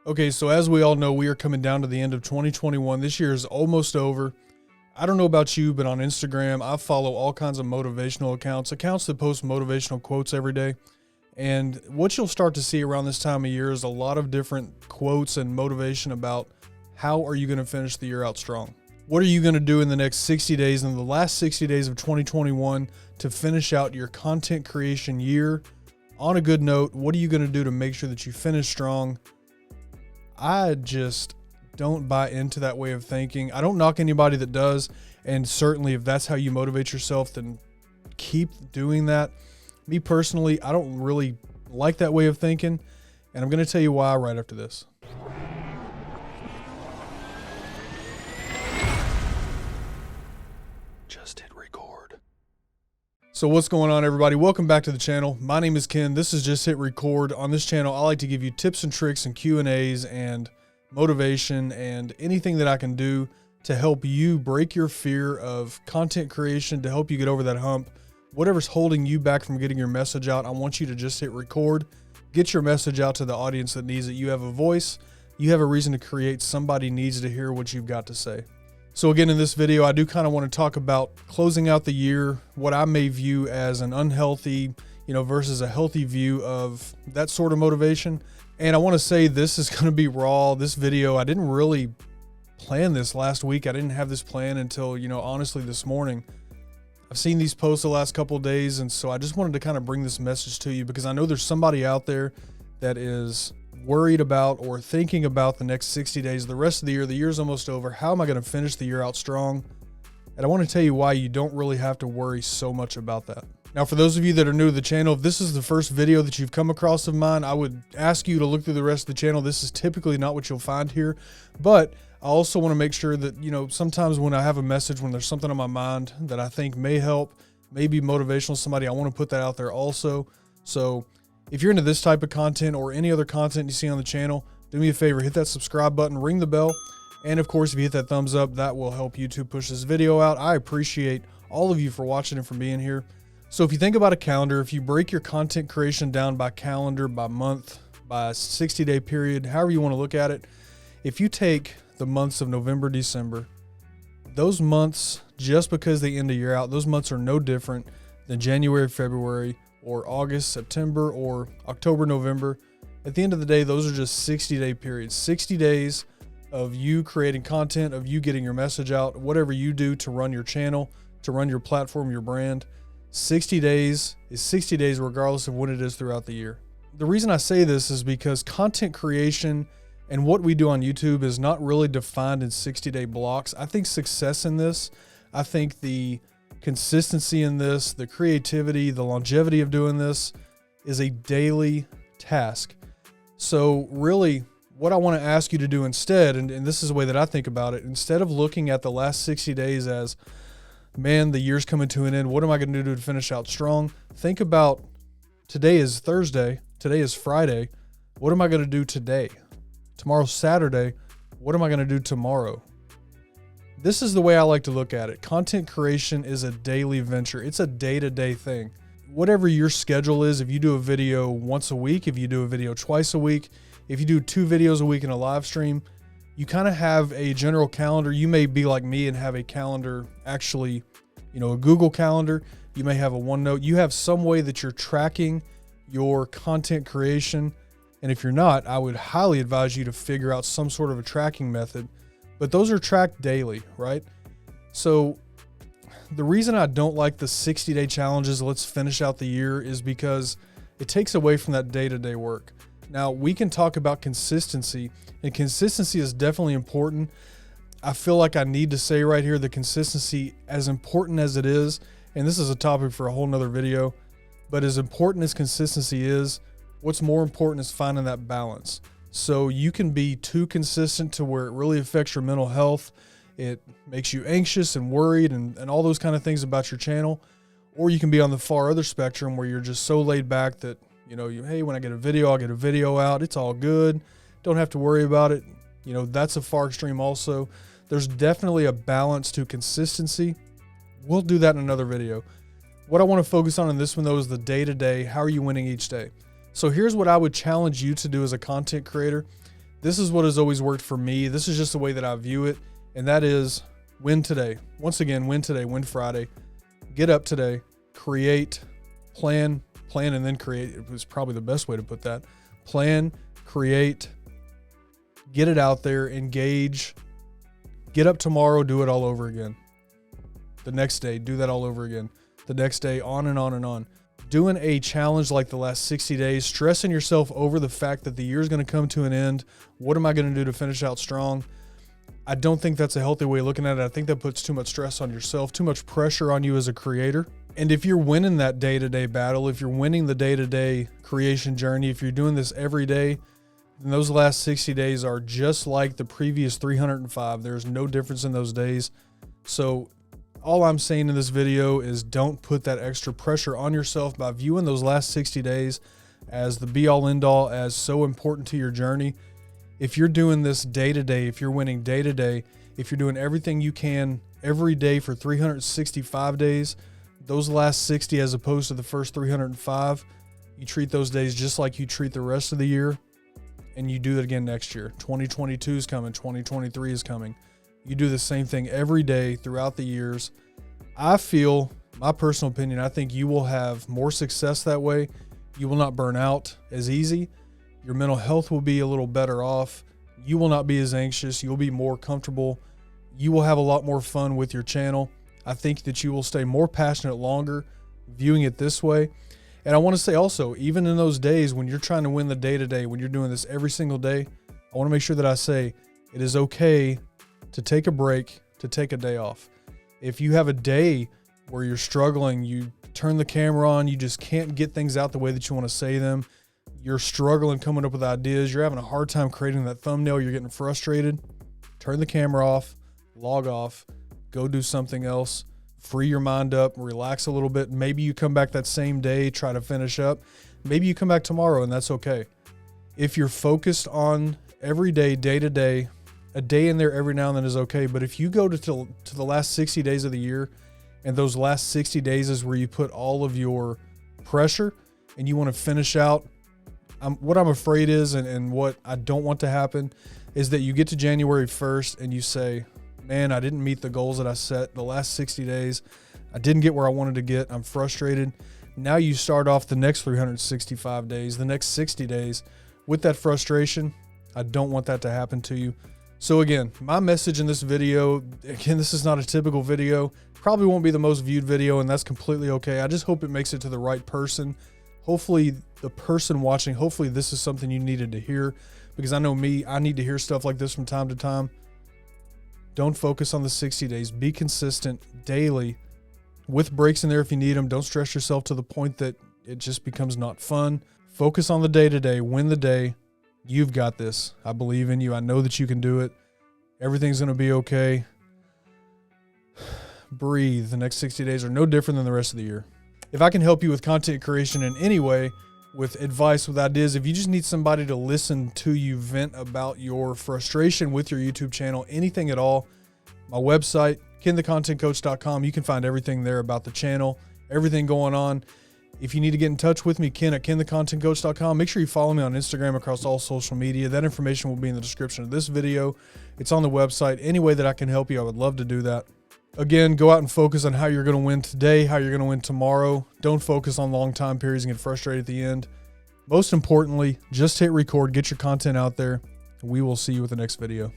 Okay, so as we all know, we are coming down to the end of 2021. This year is almost over. I don't know about you, but on Instagram, I follow all kinds of motivational accounts that post motivational quotes every day. And what you'll start to see around this time of year is a lot of different quotes and motivation about how are you going to finish the year out strong? What are you going to do in the next 60 days and the last 60 days of 2021 to finish out your content creation year on a good note? What are you going to do to make sure that you finish strong? I just don't buy into that way of thinking. I don't knock anybody that does. And certainly if that's how you motivate yourself, then keep doing that. Me personally, I don't really like that way of thinking. And I'm going to tell you why right after this. Just hit record. So what's going on, everybody? Welcome back to the channel. My name is Ken. This is Just Hit Record. On this channel, I like to give you tips and tricks and Q&As and motivation and anything that I can do to help you break your fear of content creation, to help you get over that hump. Whatever's holding you back from getting your message out, I want you to just hit record. Get your message out to the audience that needs it. You have a voice. You have a reason to create. Somebody needs to hear what you've got to say. So again, in this video, I do kind of want to talk about closing out the year, what I may view as an unhealthy, versus a healthy view of that sort of motivation. And I want to say this is going to be raw. This video, I didn't really plan this last week. I didn't have this plan until, honestly, this morning. I've seen these posts the last couple of days, and so I just wanted to kind of bring this message to you because I know there's somebody out there that is worried about or thinking about the next 60 days, the rest of the year. The year's almost over. How am I going to finish the year out strong? And I want to tell you why you don't really have to worry so much about that. Now, for those of you that are new to the channel, if this is the first video that you've come across of mine, I would ask you to look through the rest of the channel. This is typically not what you'll find here, but I also want to make sure that, sometimes when I have a message, when there's something on my mind that I think may help, may be motivational to somebody, I want to put that out there also. So if you're into this type of content or any other content you see on the channel, do me a favor, hit that subscribe button, ring the bell. And of course, if you hit that thumbs up, that will help YouTube push this video out. I appreciate all of you for watching and for being here. So if you think about a calendar, if you break your content creation down by calendar, by month, by a 60-day period, however you want to look at it, if you take the months of November, December, those months, just because they end a year out, those months are no different than January, February, or August, September, or October, November. At the end of the day, those are just 60-day periods, 60 days of you creating content, of you getting your message out, whatever you do to run your channel, to run your platform, your brand. 60 days is 60 days regardless of when it is throughout the year. The reason I say this is because content creation and what we do on YouTube is not really defined in 60-day blocks. I think success in this, I think the consistency in this, the creativity, the longevity of doing this is a daily task. So really what I want to ask you to do instead, and this is the way that I think about it, instead of looking at the last 60 days as, man, the year's coming to an end, what am I going to do to finish out strong? Think about, today is Thursday, today is Friday, what am I going to do today? Tomorrow's Saturday, what am I going to do tomorrow? This is the way I like to look at it. Content creation is a daily venture. It's a day-to-day thing. Whatever your schedule is, if you do a video once a week, if you do a video twice a week, if you do 2 videos a week in a live stream, you kind of have a general calendar. You may be like me and have a calendar, actually, a Google calendar. You may have a OneNote. You have some way that you're tracking your content creation. And if you're not, I would highly advise you to figure out some sort of a tracking method. But those are tracked daily, right? So the reason I don't like the 60-day challenges, let's finish out the year, is because it takes away from that day-to-day work. Now, we can talk about consistency, and consistency is definitely important. I feel like I need to say right here, the consistency, as important as it is, and this is a topic for a whole nother video, but as important as consistency is, what's more important is finding that balance. So you can be too consistent to where it really affects your mental health. It makes you anxious and worried and all those kind of things about your channel. Or you can be on the far other spectrum where you're just so laid back that, hey, when I get a video, I'll get a video out. It's all good. Don't have to worry about it. That's a far extreme also. There's definitely a balance to consistency. We'll do that in another video. What I want to focus on in this one, though, is the day-to-day. How are you winning each day? So here's what I would challenge you to do as a content creator. This is what has always worked for me. This is just the way that I view it. And that is win today. Once again, win today, win Friday. Get up today, create, plan, and then create. It was probably the best way to put that. Plan, create, get it out there, engage, get up tomorrow, do it all over again. The next day, do that all over again. The next day, on and on and on. Doing a challenge like the last 60 days, stressing yourself over the fact that the year is going to come to an end. What am I going to do to finish out strong? I don't think that's a healthy way of looking at it. I think that puts too much stress on yourself, too much pressure on you as a creator. And if you're winning that day-to-day battle, if you're winning the day-to-day creation journey, if you're doing this every day, then those last 60 days are just like the previous 305. There's no difference in those days. So all I'm saying in this video is don't put that extra pressure on yourself by viewing those last 60 days as the be-all end-all, as so important to your journey. If you're doing this day-to-day, if you're winning day-to-day, if you're doing everything you can every day for 365 days, those last 60 as opposed to the first 305, you treat those days just like you treat the rest of the year, and you do it again next year. 2022 is coming. 2023 is coming. You do the same thing every day throughout the years. I feel, my personal opinion, I think you will have more success that way. You will not burn out as easy. Your mental health will be a little better off. You will not be as anxious. You'll be more comfortable. You will have a lot more fun with your channel. I think that you will stay more passionate longer viewing it this way. And I want to say also, even in those days when you're trying to win the day-to-day, when you're doing this every single day, I want to make sure that I say it is okay to take a break, to take a day off. If you have a day where you're struggling, you turn the camera on, you just can't get things out the way that you want to say them, you're struggling coming up with ideas, you're having a hard time creating that thumbnail, you're getting frustrated, turn the camera off, log off, go do something else, free your mind up, relax a little bit. Maybe you come back that same day, try to finish up. Maybe you come back tomorrow, and that's okay. If you're focused on every day, day-to-day, a day in there every now and then is okay. But if you go to the last 60 days of the year, and those last 60 days is where you put all of your pressure and you want to finish out, what I'm afraid is, and what I don't want to happen, is that you get to January 1st and you say, man, I didn't meet the goals that I set the last 60 days. I didn't get where I wanted to get. I'm frustrated. Now you start off the next 365 days, the next 60 days with that frustration. I don't want that to happen to you. So again, my message in this video, again, this is not a typical video, probably won't be the most viewed video, and that's completely okay. I just hope it makes it to the right person. Hopefully the person watching, hopefully this is something you needed to hear, because I know me, I need to hear stuff like this from time to time. Don't focus on the 60 days. Be consistent daily with breaks in there if you need them. Don't stress yourself to the point that it just becomes not fun. Focus on the day-to-day. Win the day. You've got this. I believe in you. I know that you can do it. Everything's going to be okay. Breathe. The next 60 days are no different than the rest of the year. If I can help you with content creation in any way, with advice, with ideas, if you just need somebody to listen to you vent about your frustration with your YouTube channel, anything at all, my website, kenthecontentcoach.com, you can find everything there about the channel, everything going on. If you need to get in touch with me, Ken at kenthecontentcoach.com. Make sure you follow me on Instagram across all social media. That information will be in the description of this video. It's on the website. Any way that I can help you, I would love to do that. Again, go out and focus on how you're going to win today, how you're going to win tomorrow. Don't focus on long time periods and get frustrated at the end. Most importantly, just hit record, get your content out there, and we will see you with the next video.